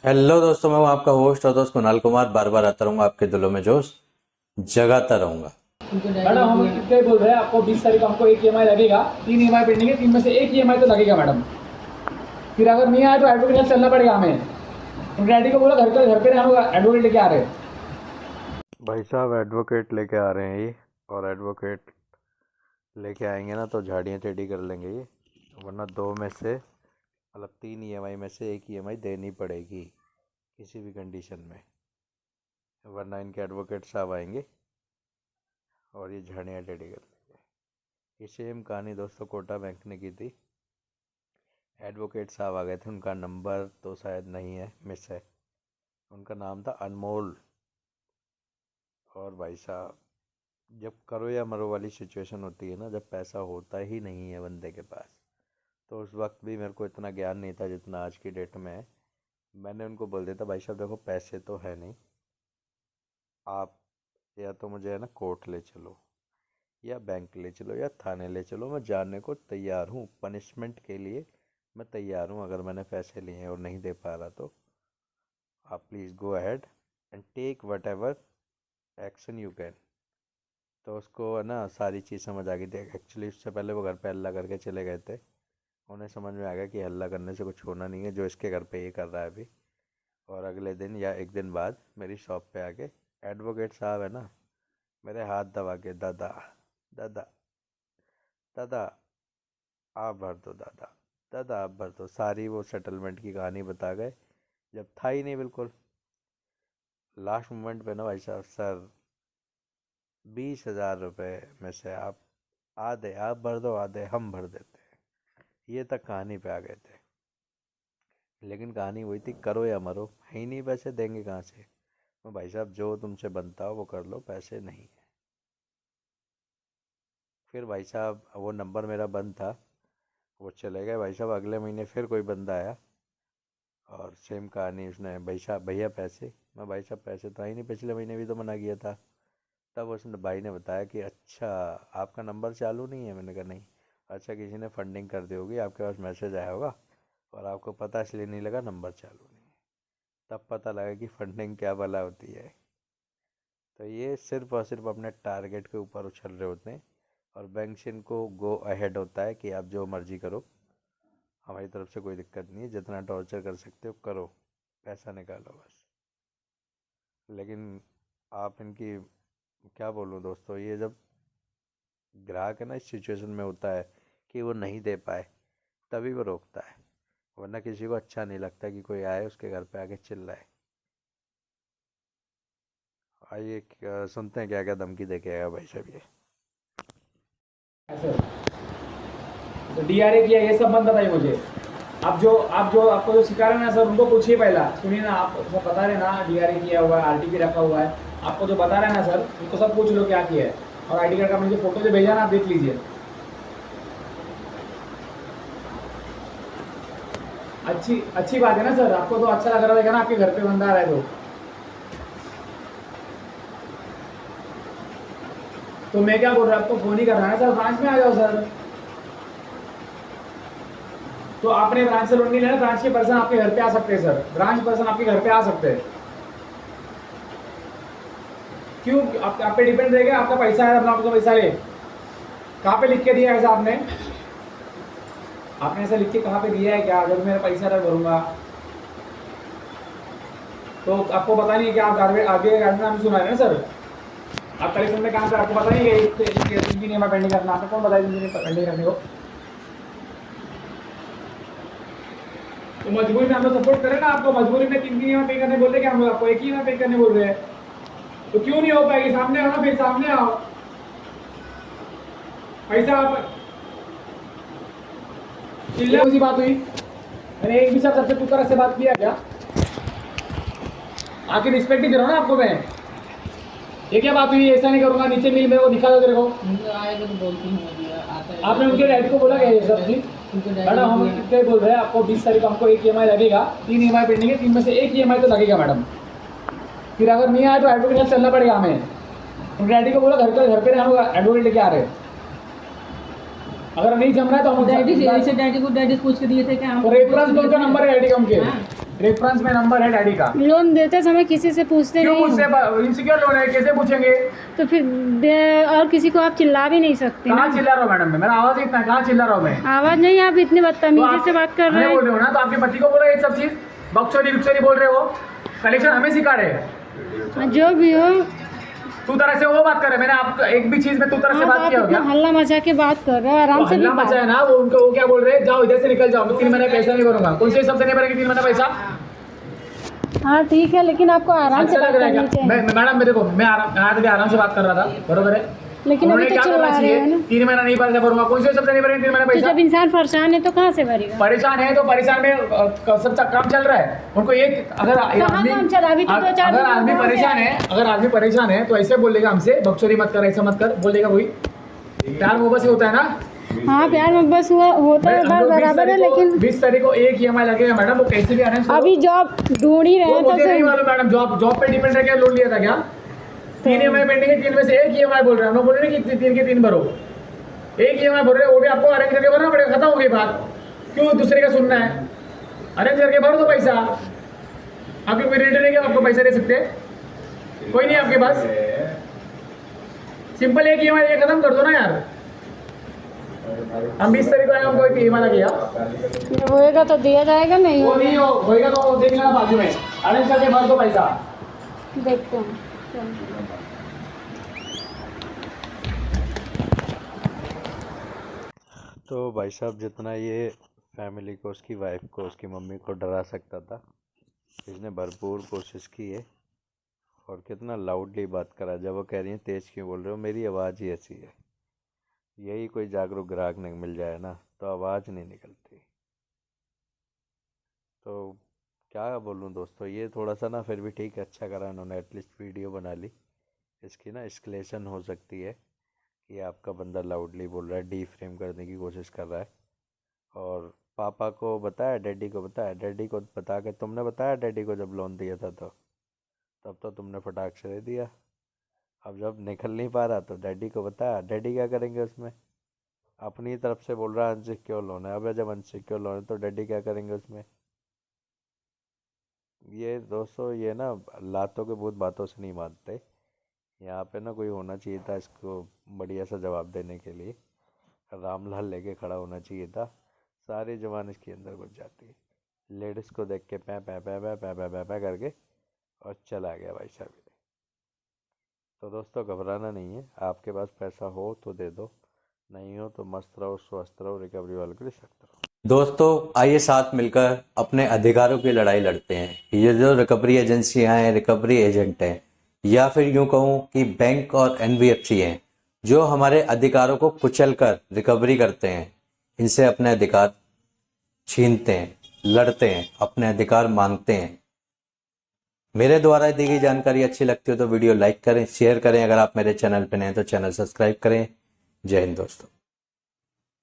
Hello दोस्तों, मैं हूं आपका होस्ट और दोस्त कुणाल कुमार। बार बार आता रहूंगा, आपके दिलों में जोश जगाता रहूंगा। मैडम हम कितने बोल रहे हैं आपको 20 तारीख को हमको एक ईएमआई लगेगा, 3 ईएमआई पेंडिंग है, 3 में से एक ईएमआई तो लगेगा मैडम। फिर अगर नहीं आया तो एडवोकेट के साथ चलना पड़ेगा हमें। उनके डैडी को बोला घर पे हम एडवोकेट लेके आ रहे हैं। भाई साहब एडवोकेट लेके आ रहे हैं ये, और एडवोकेट लेके आएंगे ना तो झाड़ियाँ टेढ़ी कर लेंगे ये। वरना दो में से मतलब 3 ईएमआई में से एक ईएमआई देनी पड़ेगी किसी भी कंडीशन में, वरना इनके एडवोकेट साहब आएंगे और ये झाड़ियाँ टेढ़ी कर लेंगे। ये सेम कहानी दोस्तों कोटा बैंक ने की थी। एडवोकेट साहब आ गए थे, उनका नंबर तो शायद नहीं है, मिस है। उनका नाम था अनमोल। और भाई साहब, जब करो या मरो वाली सिचुएशन होती है ना, जब पैसा होता ही नहीं है बंदे के पास, तो उस वक्त भी मेरे को इतना ज्ञान नहीं था जितना आज की डेट में है। मैंने उनको बोल दिया था, भाई साहब देखो पैसे तो है नहीं, आप या तो मुझे है ना कोर्ट ले चलो, या बैंक ले चलो, या थाने ले चलो, मैं जाने को तैयार हूँ। पनिशमेंट के लिए मैं तैयार हूँ। अगर मैंने पैसे लिए हैं और नहीं दे पा रहा तो आप please go ahead and take whatever action you can. तो उसको है ना सारी चीज़ समझ आ गई थी। एक्चुअली उससे पहले वो घर पे हल्ला करके चले गए थे। उन्हें समझ में आ गया कि हल्ला करने से कुछ होना नहीं है, जो इसके घर पे ये कर रहा है अभी। और अगले दिन या एक दिन बाद मेरी शॉप पे आके एडवोकेट साहब है ना, मेरे हाथ दबा के, दादा दादा दादा आप भर दो, दादा दादा आप भर दो, सारी वो सेटलमेंट की कहानी बता गए, जब था ही नहीं बिल्कुल। लास्ट मोमेंट पे ना भाई साहब, सर 20,000 रुपये में से आप आधे आप भर दो, आधे हम भर देते हैं, ये तक कहानी पे आ गए थे। लेकिन कहानी वही थी, करो या मरो, है ही नहीं पैसे, देंगे कहाँ से। मैं भाई साहब जो तुमसे बनता हो वो कर लो, पैसे नहीं है। फिर भाई साहब वो नंबर मेरा बंद था, वो चले गए। भाई साहब अगले महीने फिर कोई बंदा आया और सेम कहानी, उसने भाई साहब भैया पैसे। मैं भाई साहब पैसे तो आई नहीं, पिछले महीने भी तो मना किया था। तब उसने भाई ने बताया कि अच्छा आपका नंबर चालू नहीं है। मैंने कहा नहीं। अच्छा किसी ने फंडिंग कर दी होगी, आपके पास मैसेज आया होगा और आपको पता इसलिए नहीं लगा नंबर चालू नहीं है। तब पता लगा कि फंडिंग क्या भला होती है। तो ये सिर्फ और सिर्फ अपने टारगेट के ऊपर उछल रहे होते हैं, और बैंक से इनको गो अहेड होता है कि आप जो मर्जी करो, हमारी तरफ से कोई दिक्कत नहीं है, जितना टॉर्चर कर सकते हो करो, पैसा निकालो बस। लेकिन आप इनकी क्या बोलूँ दोस्तों, ये जब ग्राहक है ना इस सिचुएशन में होता है कि वो नहीं दे पाए, तभी वो रोकता है। वरना किसी को अच्छा नहीं लगता कि कोई आए उसके घर पे आके चिल्लाए। आइए सुनते हैं क्या क्या धमकी दे के आएगा भाई साहब ये। ऐसे तो डीआरए किया, ये सब मत बताइए मुझे। आप जो आपको जो सिखा रहे हैं ना सर, उनको पूछिए पहला। सुनिए ना, आप सब बता रहे ना डीआरए किया हुआ है, आरटीपी रखा हुआ है, आपको जो बता रहे हैं ना सर, उनको सब पूछ लो क्या किया है। और आईडी कार्ड का मुझे फोटो जो भेजा ना, आप देख लीजिए। अच्छी बात है ना सर, आपको तो अच्छा लग रहा है ना, आपके घर पे बंदा आ रहा है तो मैं क्या बोल रहा हूँ, आपको फोन ही करना है सर, ब्रांच में आ जाओ सर। तो आपने ब्रांच से लोन नहीं लेना, ब्रांच के पर्सन आपके घर पे आ सकते हैं सर, ब्रांच पर्सन आपके घर पे आ सकते हैं। क्यों? आप पे डिपेंड रहेगा, आपका पैसा है, अपना आपका पैसा ले। कहाँ पे लिख के दिया है ऐसा आपने? आपने ऐसा लिख के कहाँ पे दिया है क्या, जब मेरा पैसा है भरूंगा? तो आपको पता नहीं है कि आप आगे नाम सुना है ना सर, आप कलेक्शन में काम कर, आपको पता नहीं है इंजीनियर पेंडिंग करना, आपको कौन बताया इंजीनियर पेंडिंग करने को? तो मजबूरी में हम लोग सपोर्ट करें ना आपको, मजबूरी में 3 पे करने बोल रहे हैं, हम लोग आपको एक ही में पे करने बोल रहे हैं। तो क्यों नहीं हो पाएगी? सामने आओ ना, फिर सामने आओ। पैसा आप चिल्ले उसी बात हुई। मैंने एक भी शब्द सबसे टुकर से बात किया क्या? आखिर रिस्पेक्ट ही दे रहा हूँ ना आपको मैं। ये क्या बात हुई? ऐसा नहीं करूँगा, नीचे मिल मेरे को दिखा दो तेरे को। आएगा तो बोलती हूँ आपने उनके डैडी को बोला क्या ये सब जी? मैडम हम कितने बोल रहे हैं आपको, 20 तारीख को हमको एक ईएमआई लगेगा, 3 ईएमआई पेंडिंग है, 3 में से एक ईएमआई तो लगेगा मैडम। फिर अगर नहीं आया तो एडवोकेट के साथ चलना पड़ेगा हमें। उनके डैडी को बोला घर पे हम एडवोकेट लेके आ रहे हैं। अगर नहीं जम रहा है तो हम डैडी से डैडी को पूछ के दिए थे क्या? रेफरेंस का नंबर है डैडी का उनके। रेफरेंस में नंबर है डैडी का। लोन देते समय किसी से पूछते क्यों नहीं मुझसे हो, इनसिक्योर लोन है, कैसे पूछेंगे? तो फिर और किसी को आप चिल्ला भी नहीं सकते ना। कहाँ चिल्ला रहा हूँ मैडम? मेरा आवाज इतना, कहाँ चिल्ला रहा हूँ मैं? आवाज नहीं, आप इतनी तो बदतमीजी से बात कर रहे बोल हैं। रहे हो ना, तो आपके पति को बोलो ये सब चीज, बक्सोरी बिक्सोरी बोल रहे हो, कलेक्शन हमें सिखा रहे हैं। जो भी हो, तू तरह से वो बात कर रहे, मैंने आपको एक भी चीज में तू तरह से बात किया हो क्या? हल्ला मचा के बात कर रहे हो, आराम से हल्ला मचा है ना वो, उनको वो क्या बोल रहे हैं, जाओ इधर से निकल जाओ, मैं 3 महीने पैसा नहीं भरूंगा। कौन से हिसाब से नहीं भरेंगे 3 महीने पैसा? हाँ ठीक है, लेकिन आपको आराम से अच्छा बात लग रहा है करनी क्या? चाहिए। मैडम मेरे को, मैं आज भी आराम से बात कर रहा था, बरोबर है? लेकिन अभी उन्होंने तो क्या करना चिल्ला रहे हो चाहिए? ना। 3 महीना नहीं पैसा भरूंगा, कौन से हिसाब से नहीं भरेंगे 3 महीने तो पैसा? जब इंसान परेशान है तो कहाँ से भरेगा? परेशान है तो परेशान में सब काम चल रहा है उनको। एक अगर कहाँ काम चला? अभी तो 2-4 अगर दिन आदमी हुआ परेशान है, अगर आदमी परेशान है तो ऐसे बोलेगा हमसे, बकचोदी मत कर, ऐसा मत कर, बोलेगा कोई? प्यार मोहब्बत से होता है ना। हाँ प्यार मोहब्बत होता है, बात बराबर है, लेकिन 20 तारीख को एक EMI लगेगा मैडम, वो कैसे भी अरेंज करो। अभी जॉब ढूंढ ही रहे हैं तो मुझे नहीं मालूम मैडम, जॉब पे डिपेंड रह के लोन लिया था क्या? 3 EMI पेंडिंग है, 3 में से एक EMI बोल रहे हैं, हम लोग बोल रहे हैं कि 3 के 3 भरो। एक EMI भर रहे हो, वो भी आपको अरेंज करके भरना पड़ेगा, खत्म हो गई बात। क्यों दूसरे का सुनना है? अरेंज करके भर दो पैसा। आपके कोई रेट नहीं कि आपको पैसा दे सकते? कोई नहीं आपके पास? सिंपल एक EMI ये खत्म कर दो ना यार। हम 20 तारीख को आए, हमको एक EMI लग गया। होएगा तो दिया जाएगा, नहीं वो नहीं होएगा तो देख लेना बाजू में, अरेंज करके भर दो पैसा। देखते हैं। तो भाई साहब जितना ये फैमिली को, उसकी वाइफ को, उसकी मम्मी को डरा सकता था, इसने भरपूर कोशिश की है। और कितना लाउडली बात करा, जब वो कह रही है तेज क्यों बोल रहे हो, मेरी आवाज़ ही ऐसी है। यही कोई जागरूक ग्राहक नहीं मिल जाए ना तो आवाज़ नहीं निकलती। तो क्या बोलूँ दोस्तों, ये थोड़ा सा ना फिर भी ठीक है, अच्छा करा इन्होंने, एटलीस्ट वीडियो बना ली। इसकी ना एस्केलेशन हो सकती है कि आपका बंदा लाउडली बोल रहा है, डी फ्रेम करने की कोशिश कर रहा है। और पापा को बताया, डैडी को बताया, डैडी को बता के तुमने बताया डैडी को जब लोन दिया था तो तब तो तुमने फटाक से दे दिया। अब जब निकल नहीं पा रहा तो डैडी को बताया, डैडी क्या करेंगे उसमें? अपनी तरफ से बोल रहा है अनसिक्योर लोन है। अब जब अनसिक्योर लोन है तो डैडी क्या करेंगे उसमें? ये दोस्तों, ये ना लातों के भूत बातों से नहीं मानते। यहाँ पे ना कोई होना चाहिए था इसको बढ़िया सा जवाब देने के लिए, रामलाल लेके खड़ा होना चाहिए था। सारी जवान इसके अंदर घुस जाती है, लेडीज़ को देख के पै पै पै पै पै पै पै पै करके और चला गया भाई साहब। तो दोस्तों घबराना नहीं है, आपके पास पैसा हो तो दे दो, नहीं हो तो मस्त रहो, स्वस्थ रहो, रिकवरी वालों के लिए सख्त रहो। दोस्तों आइए साथ मिलकर अपने अधिकारों की लड़ाई लड़ते हैं। ये जो रिकवरी एजेंसियां हैं, रिकवरी एजेंट हैं, या फिर यूं कहूं कि बैंक और NBFC हैं, जो हमारे अधिकारों को कुचल कर रिकवरी करते हैं, इनसे अपने अधिकार छीनते हैं, लड़ते हैं, अपने अधिकार मांगते हैं। मेरे द्वारा दी गई जानकारी अच्छी लगती हो तो वीडियो लाइक करें, शेयर करें। अगर आप मेरे चैनल पर नए हैं तो चैनल सब्सक्राइब करें। जय हिंद दोस्तों।